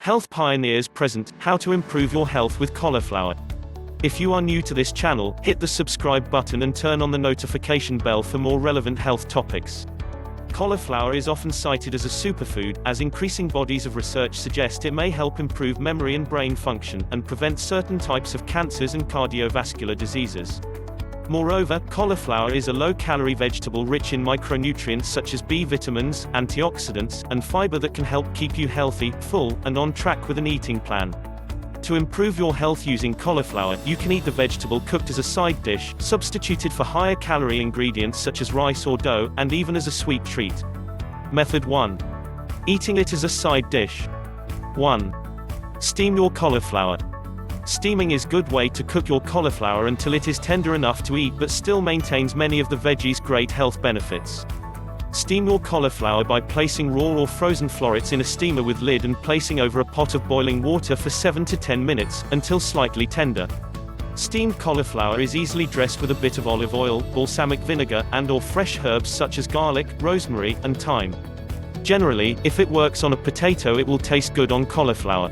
Health pioneers present, how to improve your health with cauliflower. If you are new to this channel, hit the subscribe button and turn on the notification bell for more relevant health topics. Cauliflower is often cited as a superfood, as increasing bodies of research suggest it may help improve memory and brain function, and prevent certain types of cancers and cardiovascular diseases. Moreover, cauliflower is a low-calorie vegetable rich in micronutrients such as B vitamins, antioxidants, and fiber that can help keep you healthy, full, and on track with an eating plan. To improve your health using cauliflower, you can eat the vegetable cooked as a side dish, substituted for higher calorie ingredients such as rice or dough, and even as a sweet treat. Method 1. Eating it as a side dish. 1. Steam your cauliflower. Steaming is a good way to cook your cauliflower until it is tender enough to eat but still maintains many of the veggie's great health benefits. Steam your cauliflower by placing raw or frozen florets in a steamer with lid and placing over a pot of boiling water for 7 to 10 minutes, until slightly tender. Steamed cauliflower is easily dressed with a bit of olive oil, balsamic vinegar, and/or fresh herbs such as garlic, rosemary, and thyme. Generally, if it works on a potato, it will taste good on cauliflower.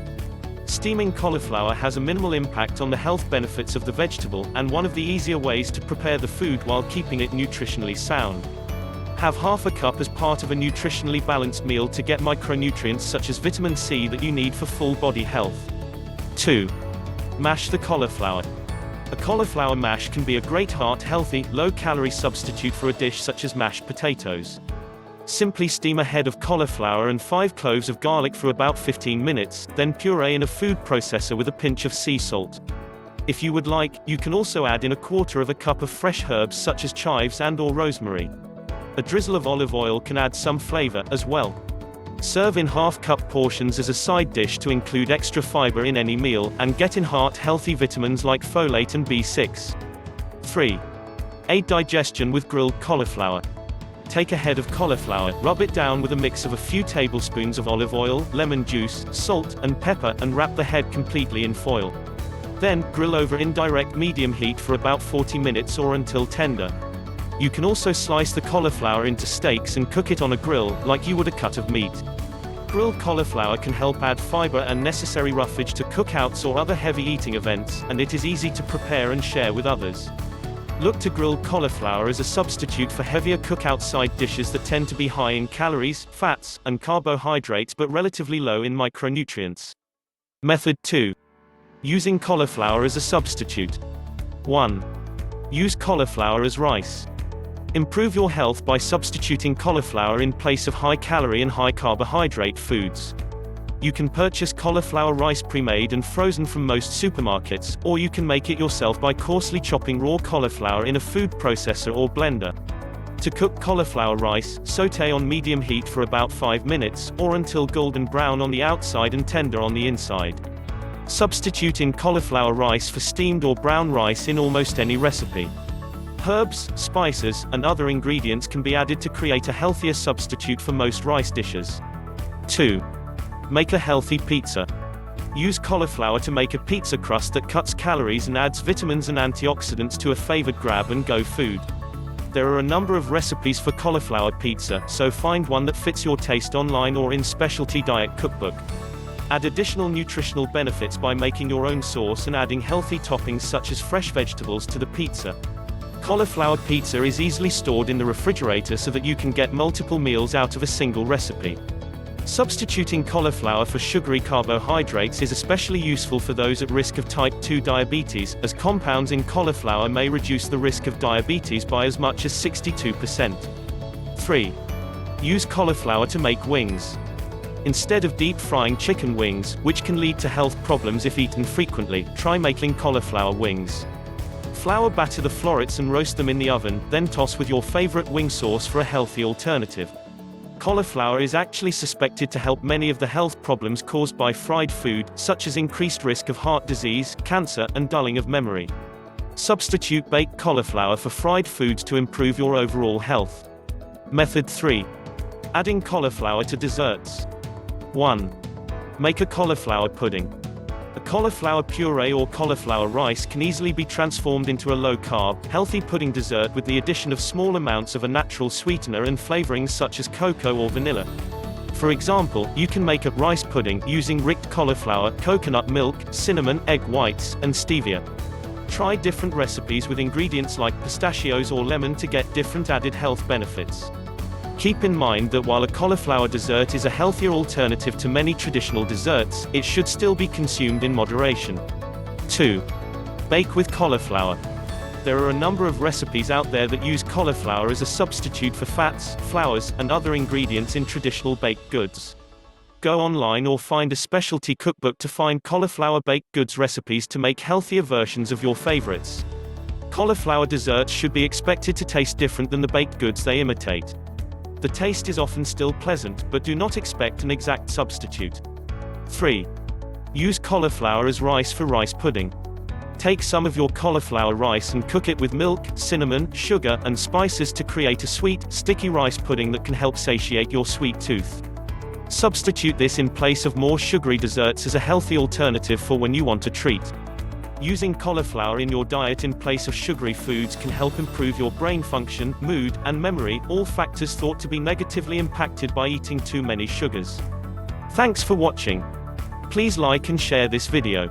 Steaming cauliflower has a minimal impact on the health benefits of the vegetable, and one of the easier ways to prepare the food while keeping it nutritionally sound. Have half a cup as part of a nutritionally balanced meal to get micronutrients such as vitamin C that you need for full body health. 2. Mash the cauliflower. A cauliflower mash can be a great heart-healthy, low-calorie substitute for a dish such as mashed potatoes. Simply steam a head of cauliflower and 5 cloves of garlic for about 15 minutes, then puree in a food processor with a pinch of sea salt. If you would like, you can also add in 1/4 cup of fresh herbs such as chives and/or rosemary. A drizzle of olive oil can add some flavor, as well. Serve in half-cup portions as a side dish to include extra fiber in any meal, and get in heart-healthy vitamins like folate and B6. 3. Aid digestion with grilled cauliflower. Take a head of cauliflower, rub it down with a mix of a few tablespoons of olive oil, lemon juice, salt, and pepper, and wrap the head completely in foil. Then, grill over indirect medium heat for about 40 minutes or until tender. You can also slice the cauliflower into steaks and cook it on a grill, like you would a cut of meat. Grilled cauliflower can help add fiber and necessary roughage to cookouts or other heavy eating events, and it is easy to prepare and share with others. Look to grilled cauliflower as a substitute for heavier cookout side dishes that tend to be high in calories, fats, and carbohydrates but relatively low in micronutrients. Method 2. Using cauliflower as a substitute. 1. Use cauliflower as rice. Improve your health by substituting cauliflower in place of high-calorie and high-carbohydrate foods. You can purchase cauliflower rice pre-made and frozen from most supermarkets, or you can make it yourself by coarsely chopping raw cauliflower in a food processor or blender. To cook cauliflower rice, sauté on medium heat for about 5 minutes, or until golden brown on the outside and tender on the inside. Substitute in cauliflower rice for steamed or brown rice in almost any recipe. Herbs, spices, and other ingredients can be added to create a healthier substitute for most rice dishes. 2. Make a healthy pizza. Use cauliflower to make a pizza crust that cuts calories and adds vitamins and antioxidants to a favored grab-and-go food. There are a number of recipes for cauliflower pizza, so find one that fits your taste online or in specialty diet cookbook. Add additional nutritional benefits by making your own sauce and adding healthy toppings such as fresh vegetables to the pizza. Cauliflower pizza is easily stored in the refrigerator so that you can get multiple meals out of a single recipe. Substituting cauliflower for sugary carbohydrates is especially useful for those at risk of type 2 diabetes, as compounds in cauliflower may reduce the risk of diabetes by as much as 62%. 3. Use cauliflower to make wings. Instead of deep frying chicken wings, which can lead to health problems if eaten frequently, try making cauliflower wings. Flour batter the florets and roast them in the oven, then toss with your favorite wing sauce for a healthy alternative. Cauliflower is actually suspected to help many of the health problems caused by fried food, such as increased risk of heart disease, cancer, and dulling of memory. Substitute baked cauliflower for fried foods to improve your overall health. Method 3. Adding cauliflower to desserts. 1. Make a cauliflower pudding. A cauliflower puree or cauliflower rice can easily be transformed into a low-carb, healthy pudding dessert with the addition of small amounts of a natural sweetener and flavorings such as cocoa or vanilla. For example, you can make a rice pudding using ricked cauliflower, coconut milk, cinnamon, egg whites, and stevia. Try different recipes with ingredients like pistachios or lemon to get different added health benefits. Keep in mind that while a cauliflower dessert is a healthier alternative to many traditional desserts, it should still be consumed in moderation. 2. Bake with cauliflower. There are a number of recipes out there that use cauliflower as a substitute for fats, flours, and other ingredients in traditional baked goods. Go online or find a specialty cookbook to find cauliflower baked goods recipes to make healthier versions of your favorites. Cauliflower desserts should be expected to taste different than the baked goods they imitate. The taste is often still pleasant, but do not expect an exact substitute. 3. Use cauliflower as rice for rice pudding. Take some of your cauliflower rice and cook it with milk, cinnamon, sugar, and spices to create a sweet, sticky rice pudding that can help satiate your sweet tooth. Substitute this in place of more sugary desserts as a healthy alternative for when you want a treat. Using cauliflower in your diet in place of sugary foods can help improve your brain function, mood, and memory, all factors thought to be negatively impacted by eating too many sugars. Thanks for watching. Please like and share this video.